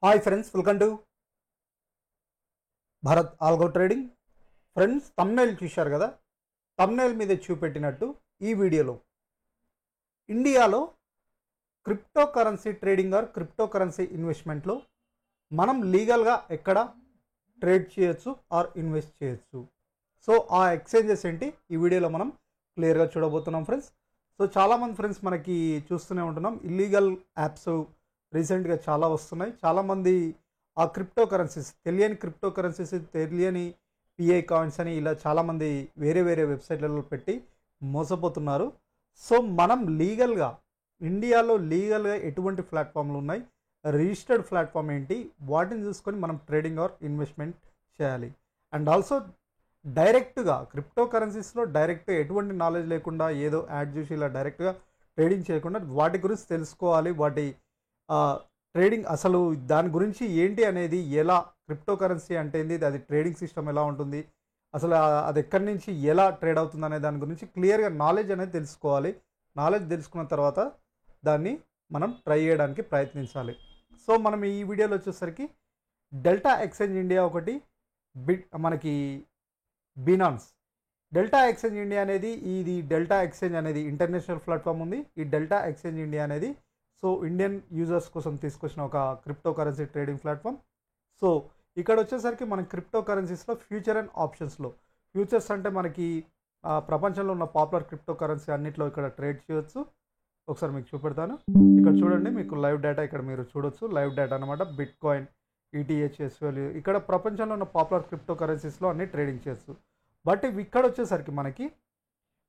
Hi friends, welcome to Bharat algo trading. Friends, thumbnail చూశారు కదా. Thumbnail మీద చూపెట్టినట్టు ఈ వీడియోలో ఇండియాలో crypto currency trading or crypto currency ఇన్వెస్ట్మెంట్లో మనం లీగల్గా ఎక్కడ ట్రేడ్ చేయొచ్చు ఆర్ ఇన్వెస్ట్ చేయొచ్చు. సో ఆ ఎక్స్చేంజెస్ ఏంటి ఈ వీడియోలో మనం క్లియర్గా చూడబోతున్నాం ఫ్రెండ్స్. సో చాలామంది ఫ్రెండ్స్ మనకి చూస్తూనే ఉంటున్నాం, ఇల్లీగల్ యాప్స్ రీసెంట్గా చాలా వస్తున్నాయి. చాలామంది ఆ క్రిప్టో కరెన్సీస్ తెలియని పిఐ కాయిన్స్ అని ఇలా చాలామంది వేరే వేరే వెబ్సైట్లలో పెట్టి మోసపోతున్నారు. సో మనం లీగల్గా ఇండియాలో లీగల్గా ఎటువంటి ప్లాట్ఫామ్లు ఉన్నాయి, రిజిస్టర్డ్ ప్లాట్ఫామ్ ఏంటి, వాటిని చూసుకొని మనం ట్రేడింగ్ ఆర్ ఇన్వెస్ట్మెంట్ చేయాలి. అండ్ ఆల్సో డైరెక్ట్గా క్రిప్టో కరెన్సీస్లో డైరెక్ట్గా ఎటువంటి నాలెడ్జ్ లేకుండా ఏదో యాడ్ చూసి ఇలా డైరెక్ట్గా ట్రేడింగ్ చేయకుండా వాటి గురించి తెలుసుకోవాలి. వాటి ట్రేడింగ్ అసలు దాని గురించి ఏంటి అనేది, ఎలా క్రిప్టో కరెన్సీ అంటే ఏంది, అది ట్రేడింగ్ సిస్టమ్ ఎలా ఉంటుంది, అసలు అది ఎక్కడి నుంచి ఎలా ట్రేడ్ అవుతుంది అనే దాని గురించి క్లియర్గా నాలెడ్జ్ అనేది తెలుసుకోవాలి. నాలెడ్జ్ తెలుసుకున్న తర్వాత దాన్ని మనం ట్రై చేయడానికి ప్రయత్నించాలి. సో మనం ఈ వీడియోలో వచ్చేసరికి డెల్టా ఎక్స్చేంజ్ ఇండియా ఒకటి, మనకి బినాన్స్. డెల్టా ఎక్స్చేంజ్ ఇండియా అనేది, ఇది డెల్టా ఎక్స్చేంజ్ అనేది ఇంటర్నేషనల్ ప్లాట్ఫామ్ ఉంది. ఈ డెల్టా ఎక్స్చేంజ్ ఇండియా అనేది సో ఇండియన్ యూజర్స్ కోసం తీసుకొచ్చిన ఒక crypto currency trading platform. So ఇక్కడ వచ్చేసరికి మన క్రిప్టో కరెన్సీస్లో ఫ్యూచర్ అండ్ ఆప్షన్స్లో, ఫ్యూచర్స్ అంటే మనకి ప్రపంచంలో ఉన్న పాపులర్ క్రిప్టో కరెన్సీ అన్నిట్లో ఇక్కడ ట్రేడ్ చేయొచ్చు. ఒకసారి మీకు చూపెడతాను. ఇక్కడ చూడండి, మీకు లైవ్ డేటా ఇక్కడ మీరు చూడొచ్చు. లైవ్ డేటా అనమాట. బిట్ కాయిన్, ఈటీహెచ్, ఎస్వాల్యూ, ఇక్కడ ప్రపంచంలో ఉన్న పాపులర్ క్రిప్టో కరెన్సీస్లో అన్ని ట్రేడింగ్ చేయొచ్చు. బట్ ఇక్కడ వచ్చేసరికి మనకి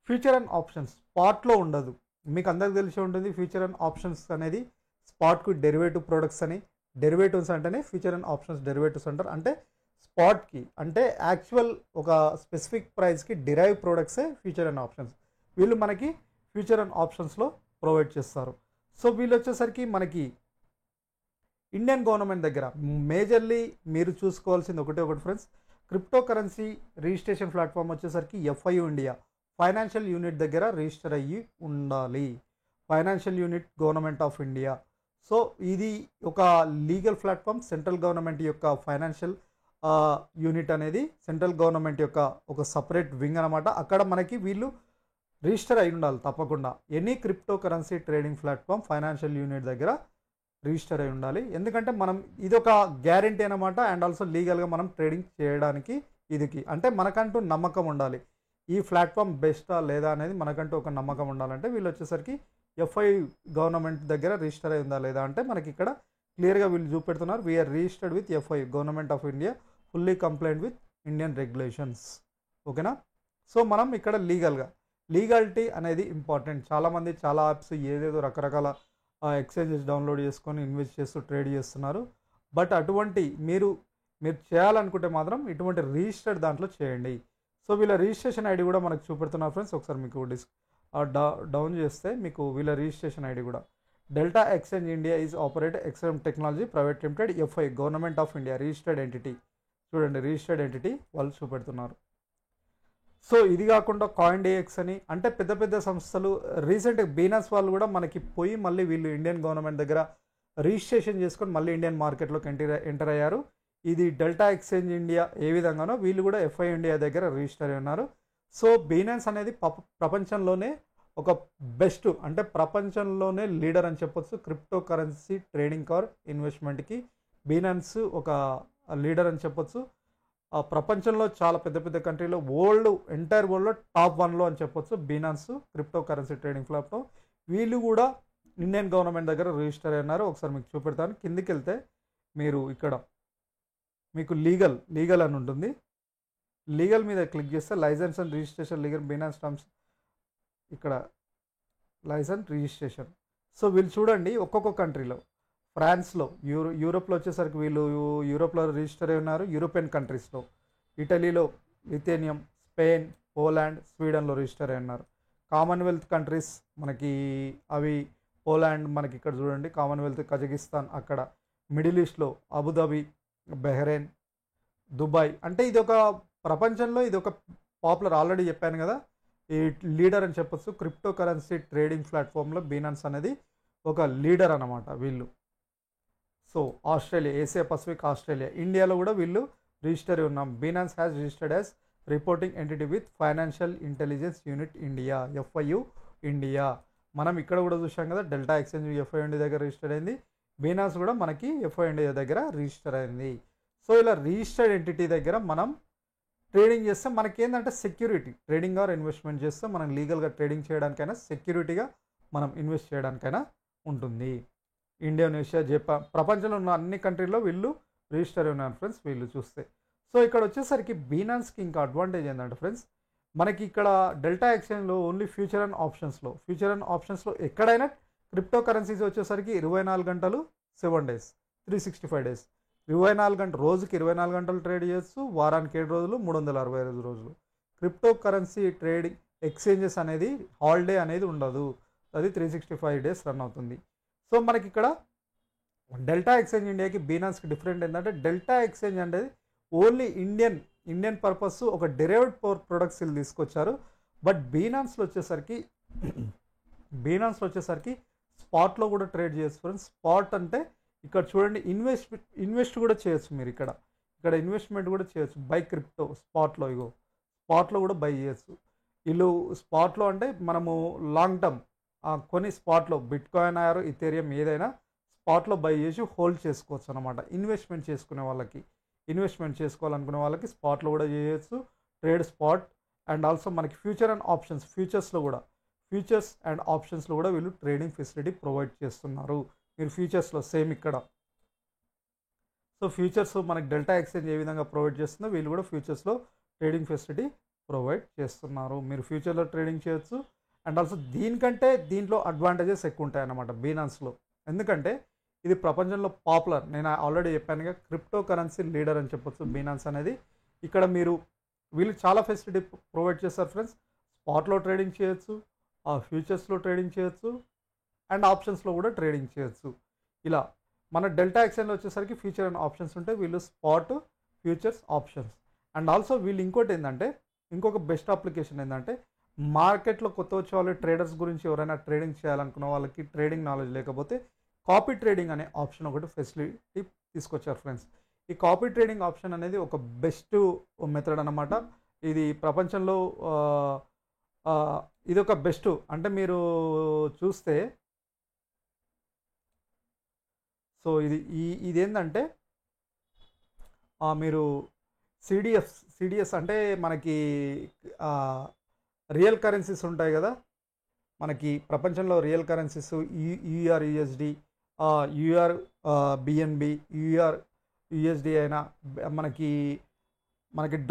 ఫ్యూచర్ అండ్ ఆప్షన్స్ స్పాట్లో ఉండదు. మీకు అందరికి తెలిసి ఉంటుంది, ఫ్యూచర్ అండ్ ఆప్షన్స్ అనేది స్పాట్కి డెరివేటివ్ ప్రొడక్ట్స్ అని. డెరివేటివ్స్ అంటేనే ఫ్యూచర్ అండ్ ఆప్షన్స్ డెరివేటివ్స్ అంటారు. అంటే స్పాట్కి అంటే యాక్చువల్ ఒక స్పెసిఫిక్ ప్రైస్కి డిరైవ్ ప్రోడక్ట్సే ఫ్యూచర్ అండ్ ఆప్షన్స్. వీళ్ళు మనకి ఫ్యూచర్ అండ్ ఆప్షన్స్లో ప్రొవైడ్ చేస్తారు. సో వీళ్ళు వచ్చేసరికి మనకి ఇండియన్ గవర్నమెంట్ దగ్గర మేజర్లీ మీరు చూసుకోవాల్సింది ఒకటి friends, crypto currency registration platform వచ్చేసరికి ఎఫ్ఐయు ఇండియా ఫైనాన్షియల్ యూనిట్ దగ్గర రిజిస్టర్ అయ్యి ఉండాలి. Financial unit government of India. So ఇది ఒక లీగల్ ప్లాట్ఫామ్. సెంట్రల్ గవర్నమెంట్ యొక్క ఫైనాన్షియల్ యూనిట్ అనేది సెంట్రల్ గవర్నమెంట్ యొక్క ఒక సపరేట్ వింగ్ అనమాట. అక్కడ మనకి వీళ్ళు రిజిస్టర్ అయి ఉండాలి తప్పకుండా. Any crypto currency trading platform financial unit దగ్గర రిజిస్టర్ అయి ఉండాలి. ఎందుకంటే మనం ఇదొక గ్యారంటీ అనమాట. అండ్ ఆల్సో లీగల్గా మనం ట్రేడింగ్ చేయడానికి ఇదికి అంటే మనకంటూ నమ్మకం ఉండాలి. ఈ ప్లాట్ఫామ్ బెస్టా లేదా అనేది మనకంటూ ఒక నమ్మకం ఉండాలంటే వీళ్ళు వచ్చేసరికి ఎఫ్ఐ గవర్నమెంట్ దగ్గర రిజిస్టర్ అయి ఉందా లేదా అంటే మనకి ఇక్కడ క్లియర్గా వీళ్ళు చూపెడుతున్నారు. We're registered with FI government of India, fully compliant with Indian regulations. ఓకేనా. సో మనం ఇక్కడ లీగాలిటీ అనేది ఇంపార్టెంట్. చాలామంది చాలా యాప్స్ ఏదేదో రకరకాల ఎక్స్చేంజెస్ డౌన్లోడ్ చేసుకొని ఇన్వెస్ట్ చేస్తూ ట్రేడ్ చేస్తున్నారు. బట్ అటువంటి మీరు చేయాలనుకుంటే మాత్రం ఇటువంటి రిజిస్టర్డ్ దాంట్లో చేయండి. సో వీళ్ళ రిజిస్ట్రేషన్ ఐడి కూడా మనకు చూపెడుతున్నారు ఫ్రెండ్స్. ఒకసారి మీకు డౌన్ చేస్తే మీకు వీళ్ళ రిజిస్ట్రేషన్ ఐడి కూడా, Delta Exchange India is operate XM technology private limited, FI government of India registered entity. చూడండి, రిజిస్టర్డ్ ఎంటిటీ వాళ్ళు చూపెడుతున్నారు. సో ఇది కాకుండా కాయిన్డేఎక్స్ అని, అంటే పెద్ద పెద్ద సంస్థలు రీసెంట్గా బీనాన్స్ వాళ్ళు కూడా మనకి పోయి మళ్ళీ వీళ్ళు ఇండియన్ గవర్నమెంట్ దగ్గర రిజిస్ట్రేషన్ చేసుకొని మళ్ళీ ఇండియన్ మార్కెట్లోకి ఎంటర్ అయ్యారు. ఇది డెల్టా ఎక్స్చేంజ్ ఇండియా ఏ విధంగానో వీళ్ళు కూడా ఎఫ్ఐ ఇండియా దగ్గర రిజిస్టర్ అయి ఉన్నారు. సో బీనాన్స్ అనేది ప్రపంచంలోనే ఒక బెస్ట్, అంటే ప్రపంచంలోనే లీడర్ అని చెప్పొచ్చు క్రిప్టో కరెన్సీ ట్రేడింగ్ ఆర్ ఇన్వెస్ట్మెంట్కి. బీనాన్స్ ఒక లీడర్ అని చెప్పొచ్చు. ప్రపంచంలో చాలా పెద్ద పెద్ద కంట్రీలో ఎంటైర్ వరల్డ్లో టాప్ 1లో అని చెప్పొచ్చు బీనాన్స్ క్రిప్టో కరెన్సీ ట్రేడింగ్ ప్లాట్ఫామ్. వీళ్ళు కూడా ఇండియన్ గవర్నమెంట్ దగ్గర రిజిస్టర్ అయి ఉన్నారు. ఒకసారి మీకు చూపెడతాను. కిందికి వెళ్తే మీరు ఇక్కడ మీకు లీగల్ అని ఉంటుంది. లీగల్ మీద క్లిక్ చేస్తే licence and registration legal Binance terms, ఇక్కడ లైసెన్స్ రిజిస్ట్రేషన్. సో వీళ్ళు చూడండి ఒక్కొక్క కంట్రీలో, ఫ్రాన్స్లో, యూరోప్లో వచ్చేసరికి వీళ్ళు యూరోప్లో రిజిస్టర్ అయి ఉన్నారు. యూరోపియన్ కంట్రీస్లో, ఇటలీలో, లిథువేనియా, స్పెయిన్, పోలాండ్, స్వీడన్లో రిజిస్టర్ అయి ఉన్నారు. కామన్వెల్త్ కంట్రీస్ మనకి అవి పోలాండ్, మనకి ఇక్కడ చూడండి కామన్వెల్త్, కజకిస్తాన్, అక్కడ మిడిల్ ఈస్ట్లో అబుదాబి, బహ్రెయిన్, దుబాయ్. అంటే ఇది ఒక ప్రపంచంలో ఇది ఒక పాపులర్, ఆల్రెడీ చెప్పాను కదా, ఈ లీడర్ అని చెప్పొచ్చు క్రిప్టో కరెన్సీ ట్రేడింగ్ ప్లాట్ఫామ్లో బీనాన్స్ అనేది ఒక లీడర్ అన్నమాట వీళ్ళు. So Australia, Asia Pacific Australia, ఇండియాలో కూడా వీళ్ళు రిజిస్టర్ ఉన్నాం. Binance has registered as reporting entity with financial intelligence unit India, FIU India. మనం ఇక్కడ కూడా చూసాం కదా, డెల్టా ఎక్స్చేంజ్ ఎఫ్ఐఎండి దగ్గర రిజిస్టర్ అయింది, బీనాన్స్ కూడా మనకి ఎఫ్ఐఎండి దగ్గర రిజిస్టర్ అయింది. సో ఇలా రిజిస్టర్డ్ ఎంటిటీ దగ్గర మనం ట్రేడింగ్ చేస్తే మనకి ఏంటంటే సెక్యూరిటీ, ట్రేడింగ్ ఆర్ ఇన్వెస్ట్మెంట్ చేస్తే మనం లీగల్గా ట్రేడింగ్ చేయడానికైనా, సెక్యూరిటీగా మనం ఇన్వెస్ట్ చేయడానికైనా ఉంటుంది. ఇండోనేషియా, జపాన్, ప్రపంచంలో ఉన్న అన్ని కంట్రీల్లో వీళ్ళు రిజిస్టర్ ఉన్నారు ఫ్రెండ్స్ వీళ్ళు చూస్తే. సో ఇక్కడ వచ్చేసరికి బీనాన్స్కి ఇంకా అడ్వాంటేజ్ ఏంటంటే ఫ్రెండ్స్, మనకి ఇక్కడ డెల్టా ఎక్స్చేంజ్లో ఓన్లీ ఫ్యూచర్ అండ్ ఆప్షన్స్లో ఎక్కడైనా క్రిప్టో కరెన్సీస్ వచ్చేసరికి 24 గంటలు 7 days 365 days, 24 గంటలు, రోజుకి 24 గంటలు ట్రేడ్ చేయొచ్చు, వారానికి 7 రోజులు, 365 రోజులు. క్రిప్టో కరెన్సీ ట్రేడింగ్ ఎక్స్చేంజెస్ అనేది హాలిడే అనేది ఉండదు, అది 365 days రన్ అవుతుంది. సో మనకి ఇక్కడ డెల్టా ఎక్స్చేంజ్ ఇండియాకి బీనాన్స్కి డిఫరెంట్ ఏంటంటే, డెల్టా ఎక్స్చేంజ్ అనేది ఓన్లీ ఇండియన్ పర్పస్ ఒక డెరైవ్డ్ ప్రొడక్ట్స్ వీళ్ళు తీసుకొచ్చారు. బట్ బీనాన్స్లో వచ్చేసరికి స్పాట్లో కూడా ట్రేడ్ చేయొచ్చు ఫ్రెండ్స్. స్పాట్ అంటే ఇక్కడ చూడండి, ఇన్వెస్ట్ కూడా చేయొచ్చు మీరు, ఇక్కడ ఇన్వెస్ట్మెంట్ కూడా చేయొచ్చు బై క్రిప్టో స్పాట్లో కూడా బై చేయొచ్చు. వీళ్ళు స్పాట్లో అంటే మనము లాంగ్ టర్మ్ కొన్ని స్పాట్లో బిట్కాయిన్ ఆర్ ఇథేరియం ఏదైనా స్పాట్లో బై చేసి హోల్డ్ చేసుకోవచ్చు అనమాట. ఇన్వెస్ట్మెంట్ చేసుకోవాలనుకునే వాళ్ళకి స్పాట్లో కూడా చేయొచ్చు, ట్రేడ్ స్పాట్. అండ్ ఆల్సో మనకి ఫ్యూచర్స్ అండ్ ఆప్షన్స్లో కూడా వీళ్ళు ట్రేడింగ్ ఫెసిలిటీ ప్రొవైడ్ చేస్తున్నారు. మీరు ఫ్యూచర్స్లో సేమ్ ఇక్కడ, సో ఫ్యూచర్స్ మనకి డెల్టా ఎక్స్చేంజ్ ఏ విధంగా ప్రొవైడ్ చేస్తుందో వీళ్ళు కూడా ఫ్యూచర్స్లో ట్రేడింగ్ ఫెసిలిటీ ప్రొవైడ్ చేస్తున్నారు. మీరు ఫ్యూచర్లో ట్రేడింగ్ చేయొచ్చు. అండ్ ఆల్సో దీంట్లో అడ్వాంటేజెస్ ఎక్కువ ఉంటాయి అన్నమాట బీనాన్స్లో. ఎందుకంటే ఇది ప్రపంచంలో పాపులర్, నేను ఆల్రెడీ చెప్పానుగా, క్రిప్టో కరెన్సీ లీడర్ అని చెప్పొచ్చు బీనాన్స్ అనేది. ఇక్కడ వీళ్ళు చాలా ఫెసిలిటీ ప్రొవైడ్ చేస్తారు ఫ్రెండ్స్. స్పాట్లో ట్రేడింగ్ చేయొచ్చు, ఫ్యూచర్స్లో ట్రేడింగ్ చేయొచ్చు, అండ్ ఆప్షన్స్లో కూడా ట్రేడింగ్ చేయొచ్చు. ఇలా మన డెల్టా ఎక్స్చేంజ్లో వచ్చేసరికి ఫ్యూచర్ అండ్ ఆప్షన్స్ ఉంటాయి, వీళ్ళు spot, futures, options. And also వీళ్ళు ఇంకొక బెస్ట్ అప్లికేషన్ ఏంటంటే, మార్కెట్లో కొత్త వచ్చే వాళ్ళు ట్రేడర్స్ గురించి ఎవరైనా ట్రేడింగ్ చేయాలనుకున్న వాళ్ళకి ట్రేడింగ్ నాలెడ్జ్ లేకపోతే కాపీ ట్రేడింగ్ అనే ఆప్షన్ ఒకటి ఫెసిలిటీ తీసుకొచ్చారు ఫ్రెండ్స్. ఈ కాపీ ట్రేడింగ్ ఆప్షన్ అనేది ఒక బెస్ట్ మెథడ్ అన్నమాట. ఇది ప్రపంచంలో ఇది ఒక బెస్ట్, అంటే మీరు చూస్తే సో ఇదేంటంటే మీరు సిడిఎస్ అంటే మనకి రియల్ కరెన్సీస్ ఉంటాయి కదా, మనకి ప్రపంచంలో రియల్ కరెన్సీస్ యూఆర్యుఎస్డి, బిఎన్బి, యూఎస్డి అయినా మనకి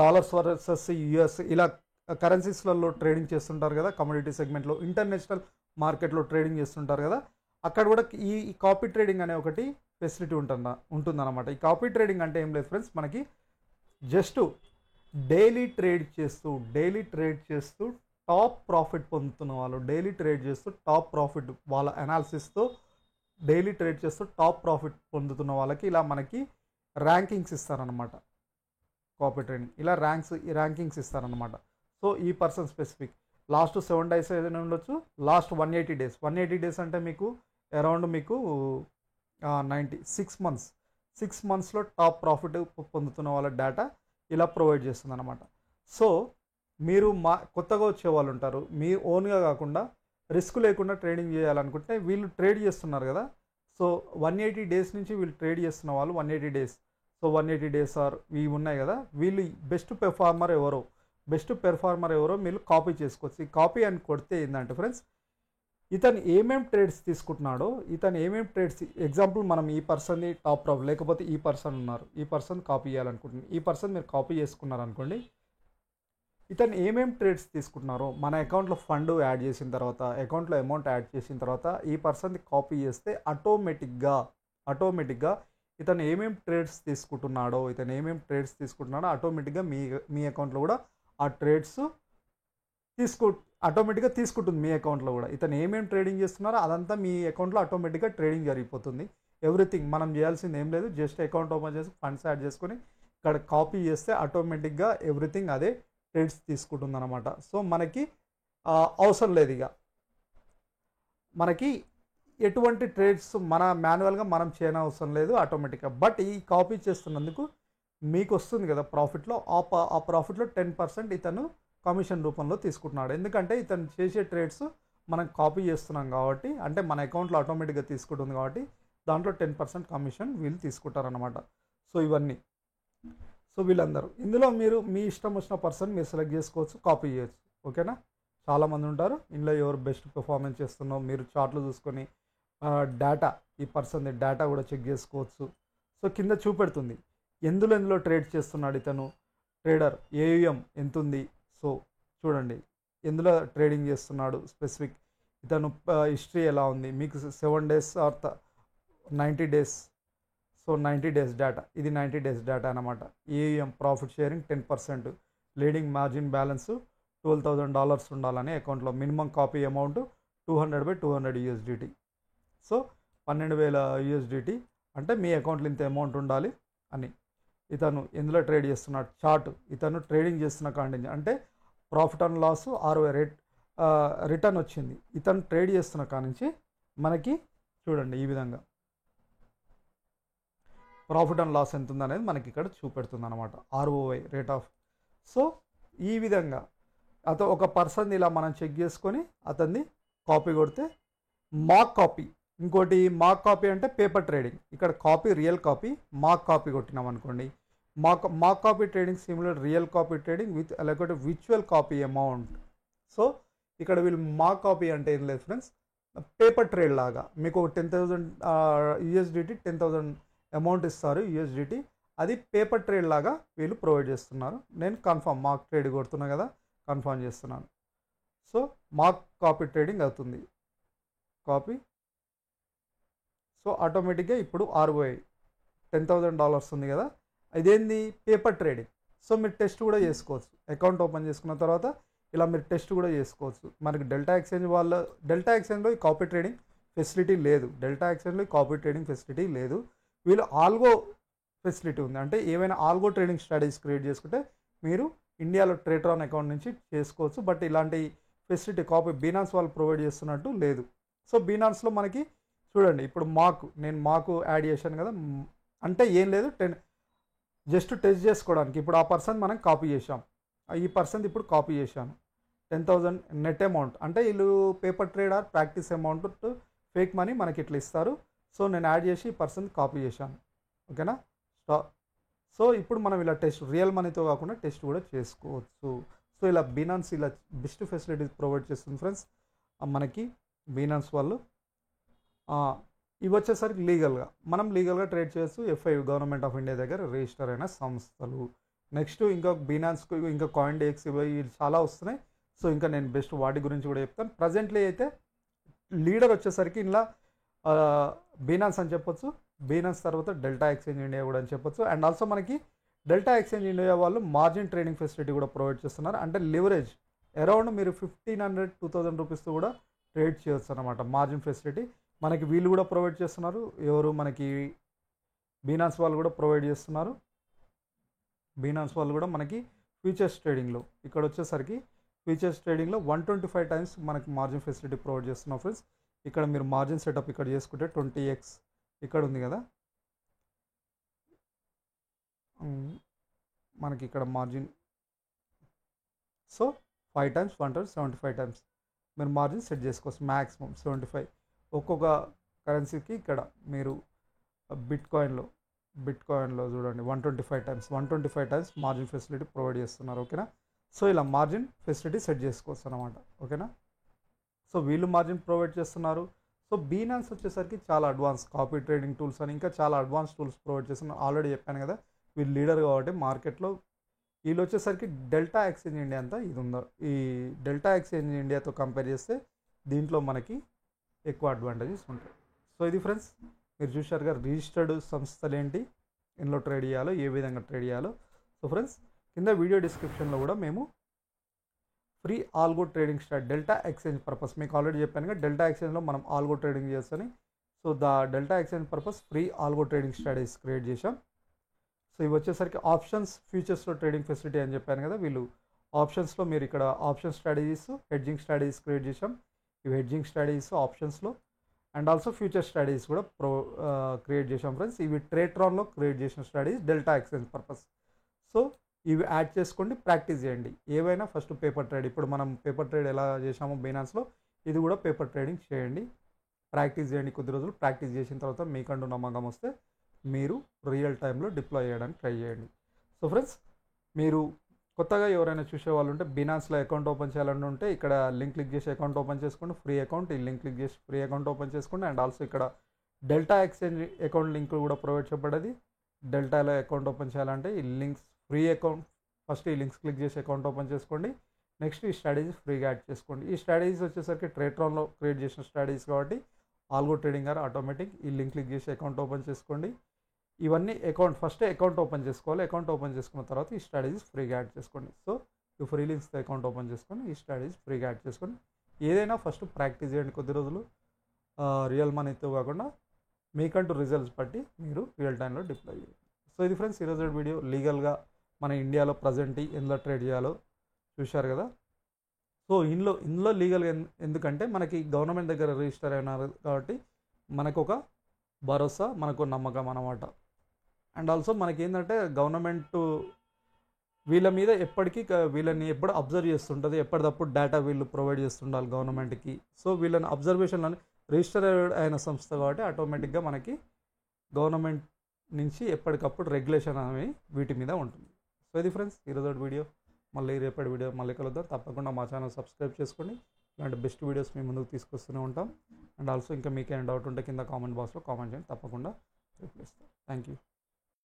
డాలర్స్ వర్సెస్ యుఎస్ ఇలా కరెన్సీస్లలో ట్రేడింగ్ చేస్తుంటారు కదా, కమోడిటీ సెగ్మెంట్లో ఇంటర్నేషనల్ మార్కెట్లో ట్రేడింగ్ చేస్తుంటారు కదా, అక్కడ కూడా ఈ కాపీ ట్రేడింగ్ అనే ఒకటి ఫెసిలిటీ ఉంటుందన్నమాట. ఈ కాపీ ట్రేడింగ్ అంటే ఏం లేదు ఫ్రెండ్స్, మనకి జస్ట్ డైలీ ట్రేడ్ చేస్తూ టాప్ ప్రాఫిట్ పొందుతున్న వాళ్ళు, డైలీ ట్రేడ్ చేస్తూ టాప్ ప్రాఫిట్ వాళ్ళ అనాలిసిస్తో డైలీ ట్రేడ్ చేస్తూ టాప్ ప్రాఫిట్ పొందుతున్న వాళ్ళకి ఇలా మనకి ర్యాంకింగ్స్ ఇస్తారనమాట. కాపీ ట్రేడింగ్ ఇలా ర్యాంకింగ్స్ ఇస్తారనమాట. సో ఈ పర్సన్ స్పెసిఫిక్ లాస్ట్ 7 days ఏదైనా ఉండొచ్చు, లాస్ట్ 180 days అంటే మీకు అరౌండ్ 6 monthsలో టాప్ ప్రాఫిట్ పొందుతున్న వాళ్ళ డేటా ఇలా ప్రొవైడ్ చేస్తుంది అనమాట. సో మీరు కొత్తగా వచ్చే వాళ్ళు ఉంటారు, మీ ఓన్గా కాకుండా రిస్క్ లేకుండా ట్రేడింగ్ చేయాలనుకుంటే వీళ్ళు ట్రేడ్ చేస్తున్నారు కదా, సో 180 days నుంచి వీళ్ళు ట్రేడ్ చేస్తున్న వాళ్ళు 180 days, సో 180 days ఇవి ఉన్నాయి కదా, వీళ్ళు బెస్ట్ పెర్ఫార్మర్ ఎవరో మీరు కాపీ చేసుకోవచ్చు. ఈ కాపీ అని కొడితే ఏంటంటే ఫ్రెండ్స్, ఇతను ఏమేమి ట్రేడ్స్ తీసుకుంటున్నాడో, ఎగ్జాంపుల్ మనం ఈ పర్సన్ని టాప్ ప్రాఫిట్, లేకపోతే ఈ పర్సన్ ఉన్నారు, ఈ పర్సన్ కాపీ చేయాలనుకుంటున్నారు, ఈ పర్సన్ మీరు కాపీ చేసుకున్నారనుకోండి, ఇతను ఏమేమి ట్రేడ్స్ తీసుకుంటున్నారో మన అకౌంట్లో ఫండ్ యాడ్ చేసిన తర్వాత, అకౌంట్లో అమౌంట్ యాడ్ చేసిన తర్వాత ఈ పర్సన్ది కాపీ చేస్తే ఆటోమేటిక్గా ఇతను ఏమేమి ట్రేడ్స్ తీసుకుంటున్నాడో ఆటోమేటిక్గా మీ అకౌంట్లో కూడా ఆ ట్రేడ్స్ ఆటోమేటిక్గా తీసుకుంటుంది. మీ అకౌంట్లో కూడా ఇతను ఏమేమి ట్రేడింగ్ చేస్తున్నారో అదంతా మీ అకౌంట్లో ఆటోమేటిక్గా ట్రేడింగ్ జరిగిపోతుంది. ఎవ్రీథింగ్ మనం చేయాల్సింది ఏం లేదు, జస్ట్ అకౌంట్ ఓపెన్ చేసి ఫండ్స్ యాడ్ చేసుకొని ఇక్కడ కాపీ చేస్తే ఆటోమేటిక్గా ఎవ్రీథింగ్ అదే ట్రేడ్స్ తీసుకుంటుంది అనమాట. సో మనకి అవసరం లేదు, ఇక మనకి ఎటువంటి ట్రేడ్స్ మన మాన్యువల్గా మనం చేయనవసరం లేదు ఆటోమేటిక్గా. బట్ ఈ కాపీ చేస్తున్నందుకు మీకు వస్తుంది కదా ప్రాఫిట్లో, ఆ ప్రాఫిట్లో 10% ఇతను కమిషన్ రూపంలో తీసుకుంటున్నాడు. ఎందుకంటే ఇతను చేసే ట్రేడ్స్ మనం కాపీ చేస్తున్నాం కాబట్టి, అంటే మన అకౌంట్లో ఆటోమేటిక్గా తీసుకుంటుంది కాబట్టి దాంట్లో 10% కమిషన్ వీళ్ళు తీసుకుంటారనమాట. సో ఇవన్నీ, సో వీళ్ళందరూ ఇందులో మీరు మీ ఇష్టం వచ్చిన పర్సన్ మీరు సెలెక్ట్ చేసుకోవచ్చు, కాపీ చేయొచ్చు. ఓకేనా? చాలామంది ఉంటారు ఇందులో, ఎవరు బెస్ట్ పెర్ఫార్మెన్స్ చేస్తున్నారో మీరు చార్ట్లు చూసుకొని డేటా, ఈ పర్సన్ డేటా కూడా చెక్ చేసుకోవచ్చు. సో కింద చూపెడుతుంది ఎందులో ట్రేడ్ చేస్తున్నాడు ఇతను, ట్రేడర్ ఏయుఎం ఎంత ఉంది. సో చూడండి ఎందులో ట్రేడింగ్ చేస్తున్నాడు స్పెసిఫిక్, ఇతను హిస్టరీ ఎలా ఉంది, మీకు 7 days or 90 days. So 90 days data, ఇది 90 days డేటా అనమాట. AUM profit sharing 10%, leading margin balance $12,000 ఉండాలని అకౌంట్లో, minimum copy amount 200/200 USDT. So 12,000 USDT అంటే మీ అకౌంట్లో ఇంత అమౌంట్ ఉండాలి అని. ఇతను ఎందులో ట్రేడ్ చేస్తున్నాడు చార్ట్, ఇతను ట్రేడింగ్ చేస్తున్న కాండి అంటే ప్రాఫిట్ అండ్ లాస్ 60 రిటర్న్ వచ్చింది. ఇతను ట్రేడ్ చేస్తున్న కానించి మనకి చూడండి ఈ విధంగా ప్రాఫిట్ అండ్ లాస్ ఎంత ఉందనేది మనకి ఇక్కడ చూపెడుతుంది అనమాట, ROI రేట్ ఆఫ్. సో ఈ విధంగా ఒక పర్సన్ ఇలా మనం చెక్ చేసుకొని అతన్ని కాపీ కొడితే మాక్ కాపీ. ఇంకోటి మాక్ కాపీ అంటే పేపర్ ట్రేడింగ్, ఇక్కడ copy real copy, mock copy కొట్టినాం అనుకోండి. Mock copy trading similar real copy trading with లేకపోతే విచువల్ కాపీ అమౌంట్. సో ఇక్కడ వీళ్ళు మాక్ కాపీ అంటే ఏం లేదు ఫ్రెండ్స్, పేపర్ ట్రేడ్ లాగా మీకు 10,000 USDT 10,000 అమౌంట్ ఇస్తారు USDT, అది పేపర్ ట్రేడ్ లాగా వీళ్ళు ప్రొవైడ్ చేస్తున్నారు. నేను కన్ఫర్మ్ మాక్ ట్రేడ్ కొడుతున్నా కదా, కన్ఫర్మ్ చేస్తున్నాను. సో మాక్ కాపీ ట్రేడింగ్ అవుతుంది కాపీ. సో ఆటోమేటిక్గా ఇప్పుడు ROI $10,000 ఉంది కదా, ఇదేంది పేపర్ ట్రేడింగ్. సో మీరు టెస్ట్ కూడా చేసుకోవచ్చు, అకౌంట్ ఓపెన్ చేసుకున్న తర్వాత ఇలా మీరు టెస్ట్ కూడా చేసుకోవచ్చు. మనకి డెల్టా ఎక్స్చేంజ్లో ఈ కాపీ ట్రేడింగ్ ఫెసిలిటీ లేదు, డెల్టా ఎక్స్చేంజ్లో ఈ కాపీ ట్రేడింగ్ ఫెసిలిటీ లేదు. వీళ్ళు ఆల్గో ఫెసిలిటీ ఉంది, అంటే ఏమైనా ఆల్గో ట్రేడింగ్ స్ట్రాటజీస్ క్రియేట్ చేసుకుంటే మీరు ఇండియాలో ట్రేట్రాన్ అకౌంట్ నుంచి చేసుకోవచ్చు. బట్ ఇలాంటి ఫెసిలిటీ కాపీ బీనాన్స్ వాళ్ళు ప్రొవైడ్ చేస్తున్నట్టు లేదు. సో బీనాన్స్లో మనకి చూడండి ఇప్పుడు నేను మాకు యాడ్ చేశాను కదా, అంటే ఏం లేదు, జస్ట్ టెస్ట్ చేసుకోవడానికి. ఇప్పుడు ఆ పర్సన్ మనం కాపీ చేసాం, ఈ పర్సన్ ఇప్పుడు కాపీ చేశాను 10,000 నెట్ అమౌంట్, అంటే వీళ్ళు paper trade are practice amount fake money మనకి ఇట్లా ఇస్తారు. సో నేను యాడ్ చేసి ఈ పర్సన్ కాపీ చేశాను. ఓకేనా? సో ఇప్పుడు మనం ఇలా టెస్ట్ రియల్ మనీతో కాకుండా టెస్ట్ కూడా చేసుకోవచ్చు. సో ఇలా బీనాన్స్ ఇలా బెస్ట్ ఫెసిలిటీస్ ప్రొవైడ్ చేస్తుంది ఫ్రెండ్స్ మనకి బీనాన్స్ వాళ్ళు. ఇవి వచ్చేసరికి మనం లీగల్గా ట్రేడ్ చేయొచ్చు. FIU గవర్నమెంట్ ఆఫ్ ఇండియా దగ్గర రిజిస్టర్ అయిన సంస్థలు. నెక్స్ట్ ఇంకా బీనాన్స్కి ఇంకా CoinDex ఇవి చాలా వస్తున్నాయి. సో ఇంకా నేను బెస్ట్ వాటి గురించి కూడా చెప్తాను. ప్రజెంట్లీ అయితే లీడర్ వచ్చేసరికి ఇలా బీనాన్స్ అని చెప్పొచ్చు, బీనాన్స్ తర్వాత డెల్టా ఎక్స్చేంజ్ ఇండియా కూడా అని చెప్పొచ్చు. అండ్ ఆల్సో మనకి డెల్టా ఎక్స్చేంజ్ ఇండియా వాళ్ళు మార్జిన్ ట్రేడింగ్ ఫెసిలిటీ కూడా ప్రొవైడ్ చేస్తున్నారు. అంటే లివరేజ్ అరౌండ్ మీరు 1,500-2,000 రూపీస్తో కూడా ట్రేడ్ చేయొచ్చు అనమాట. మార్జిన్ ఫెసిలిటీ మనకి వీళ్ళు కూడా ప్రొవైడ్ చేస్తున్నారు. ఎవరు మనకి బీనాన్స్ వాళ్ళు కూడా ప్రొవైడ్ చేస్తున్నారు. బీనాన్స్ వాళ్ళు కూడా మనకి ఫ్యూచర్స్ ట్రేడింగ్లో ఇక్కడ వచ్చేసరికి ఫ్యూచర్స్ ట్రేడింగ్లో 125 times మనకి మార్జిన్ ఫెసిలిటీ ప్రొవైడ్ చేస్తున్నాం ఫ్రెండ్స్. ఇక్కడ మీరు మార్జిన్ సెటప్ ఇక్కడ చేసుకుంటే 20x ఇక్కడ ఉంది కదా, మనకి ఇక్కడ మార్జిన్. సో 5 times 175 times మీరు మార్జిన్ సెట్ చేసుకోవచ్చు, మ్యాక్సిమం 75. ఒక్కొక్క కరెన్సీకి ఇక్కడ మీరు బిట్ కాయిన్లో చూడండి 125 times మార్జిన్ ఫెసిలిటీ ప్రొవైడ్ చేస్తున్నారు. ఓకేనా? సో ఇలా మార్జిన్ ఫెసిలిటీ సెట్ చేసుకోవచ్చు అనమాట. ఓకేనా? సో వీళ్ళు మార్జిన్ ప్రొవైడ్ చేస్తున్నారు. సో బీనాన్స్ వచ్చేసరికి చాలా అడ్వాన్స్ కాపీ ట్రేడింగ్ టూల్స్ అని ఇంకా చాలా అడ్వాన్స్ టూల్స్ ప్రొవైడ్ చేస్తున్నారు. ఆల్రెడీ చెప్పాను కదా, వీళ్ళు లీడర్ కాబట్టి మార్కెట్లో. వీళ్ళు వచ్చేసరికి డెల్టా ఎక్స్చేంజ్ ఇండియా అంతా ఇది ఉందో, ఈ డెల్టా ఎక్స్చేంజ్ ఇండియాతో కంపేర్ చేస్తే దీంట్లో మనకి ఎక్కువ అడ్వాంటేజెస్ ఉంటాయి. సో ఇది ఫ్రెండ్స్ మీరు చూశారుగా రిజిస్టర్డ్ సంస్థలు ఏంటి, ఇందులో ట్రేడ్ చేయాలో, ఏ విధంగా ట్రేడ్ చేయాలో. సో ఫ్రెండ్స్ కింద వీడియో డిస్క్రిప్షన్లో కూడా మేము free algo trading delta exchange purpose మీకు ఆల్రెడీ చెప్పాను కదా, డెల్టా ఎక్స్చేంజ్లో మనం ఆల్గో ట్రేడింగ్ చేస్తామని. So delta exchange purpose free algo trading strategies create చేశాం. సో ఇవి వచ్చేసరికి ఆప్షన్స్ ఫ్యూచర్స్లో ట్రేడింగ్ ఫెసిలిటీ అని చెప్పాను కదా, వీళ్ళు ఆప్షన్స్లో మీరు ఇక్కడ option strategies hedging strategies create చేశాం. ఇవి హెడ్జింగ్ స్ట్రాటజీస్ ఆప్షన్స్లో. అండ్ ఆల్సో ఫ్యూచర్ స్టడీస్ కూడా క్రియేట్ చేసాం ఫ్రెండ్స్. ఇవి ట్రేట్రాన్లో క్రియేట్ చేసిన studies delta exchange purpose. So ఇవి యాడ్ చేసుకోండి, ప్రాక్టీస్ చేయండి. ఏవైనా ఫస్ట్ పేపర్ ట్రేడ్, ఇప్పుడు మనం పేపర్ ట్రేడ్ ఎలా చేసామో బైనాన్స్లో, ఇది కూడా పేపర్ ట్రేడింగ్ చేయండి, ప్రాక్టీస్ చేయండి. కొద్ది రోజులు ప్రాక్టీస్ చేసిన తర్వాత మీకంటూ నమ్మకం వస్తే మీరు రియల్ టైంలో డిప్లాయ్ చేయడానికి ట్రై చేయండి. సో ఫ్రెండ్స్, మీరు కొత్తగా ఎవరైనా చూసే వాళ్ళు ఉంటే బినాన్స్లో అకౌంట్ ఓపెన్ చేయాలని ఉంటే ఇక్కడ లింక్ క్లిక్ చేసి అకౌంట్ ఓపెన్ చేసుకోండి, ఫ్రీ అకౌంట్. ఈ లింక్ క్లిక్ చేసి ఫ్రీ అకౌంట్ ఓపెన్ చేసుకోండి. అండ్ ఆల్సో ఇక్కడ డెల్టా ఎక్స్చేంజ్ అకౌంట్ లింక్ కూడా ప్రొవైడ్ చేయబడ్డది. డెల్టాలో అకౌంట్ ఓపెన్ చేయాలంటే ఈ లింక్స్ ఫ్రీ అకౌంట్, ఫస్ట్ ఈ లింక్స్ క్లిక్ చేసి అకౌంట్ ఓపెన్ చేసుకోండి. నెక్స్ట్ ఈ స్ట్రాటజీస్ ఫ్రీగా యాడ్ చేసుకోండి. ఈ స్ట్రాటజీస్ వచ్చేసరికి ట్రేట్రాన్లో క్రియేట్ చేసిన స్ట్రాటజీస్ కాబట్టి ఆల్గో ట్రేడింగ్ ఆర్ ఆటోమేటిక్. ఈ లింక్ క్లిక్ చేసి అకౌంట్ ఓపెన్ చేసుకోండి. ఇవన్నీ అకౌంట్ ఫస్ట్ అకౌంట్ ఓపెన్ చేసుకోవాలి. అకౌంట్ ఓపెన్ చేసుకున్న తర్వాత ఈ స్ట్రాటజీస్ ఫ్రీగా యాడ్ చేసుకోండి. సో ఈ ఫ్రీ లింక్స్తో అకౌంట్ ఓపెన్ చేసుకొని ఈ స్ట్రాటజీస్ ఫ్రీగా యాడ్ చేసుకొని ఏదైనా ఫస్ట్ ప్రాక్టీస్ చేయండి కొద్ది రోజులు, రియల్ మనీతో కాకుండా మీకంటూ రిజల్ట్స్ బట్టి మీరు రియల్ టైంలో డిప్లాయ్ చేయండి. సో ఇది ఫ్రెండ్స్ ఈరోజు వీడియో. లీగల్గా మన ఇండియాలో ప్రజెంట్ ఎందులో ట్రేడ్ చేయాలో చూశారు కదా. సో ఇందులో లీగల్గా ఎందుకంటే మనకి గవర్నమెంట్ దగ్గర రిజిస్టర్ అయినారు కాబట్టి మనకు ఒక భరోసా, మనకు నమ్మకం అన్నమాట. అండ్ ఆల్సో మనకి ఏంటంటే గవర్నమెంట్ వీళ్ళ మీద ఎప్పటికీ వీళ్ళని ఎప్పుడు అబ్జర్వ్ చేస్తుంటుంది, ఎప్పటికప్పుడు డేటా వీళ్ళు ప్రొవైడ్ చేస్తుండాలి గవర్నమెంట్కి. సో వీళ్ళని అబ్జర్వేషన్లని రిజిస్టర్ అయిన సంస్థ కాబట్టి ఆటోమేటిక్గా మనకి గవర్నమెంట్ నుంచి ఎప్పటికప్పుడు రెగ్యులేషన్ అనేవి వీటి మీద ఉంటుంది. సో ఇది ఫ్రెండ్స్ ఈరోజు వీడియో. మళ్ళీ రేపటి వీడియో మళ్ళీ కలుద్దాం. తప్పకుండా మా ఛానల్ సబ్స్క్రైబ్ చేసుకోండి. ఇలాంటి బెస్ట్ వీడియోస్ మీ ముందుకు తీసుకొస్తూనే ఉంటాం. అండ్ ఆల్సో ఇంకా మీకేమైనా డౌట్ ఉంటే కింద కామెంట్ బాక్స్లో కామెంట్ చేయండి, తప్పకుండా రిప్లై ఇస్తాం. Thank you.